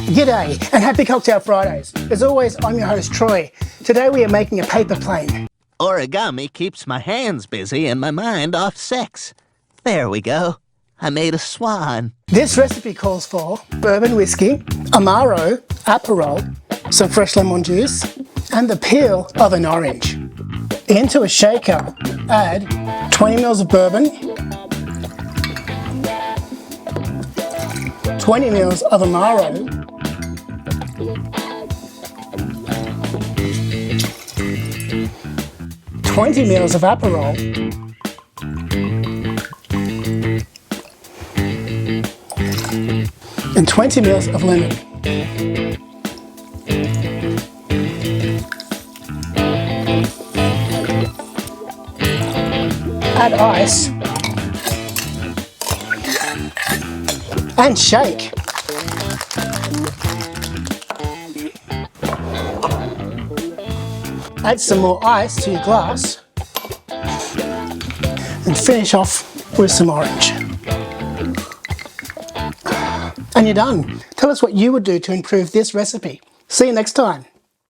G'day and happy Cocktail Fridays. As always, I'm your host Troy. Today we are making a paper plane. Origami keeps my hands busy and my mind off sex. There we go. I made a swan. This recipe calls for bourbon whiskey, Amaro, Aperol, some fresh lemon juice, and the peel of an orange. Into a shaker, add 20 ml of bourbon, 20 ml of Amaro, 20 ml of Aperol, and 20 ml of lemon. Add ice and shake. Add some more ice to your glass and finish off with some orange. And you're done. Tell us what you would do to improve this recipe. See you next time.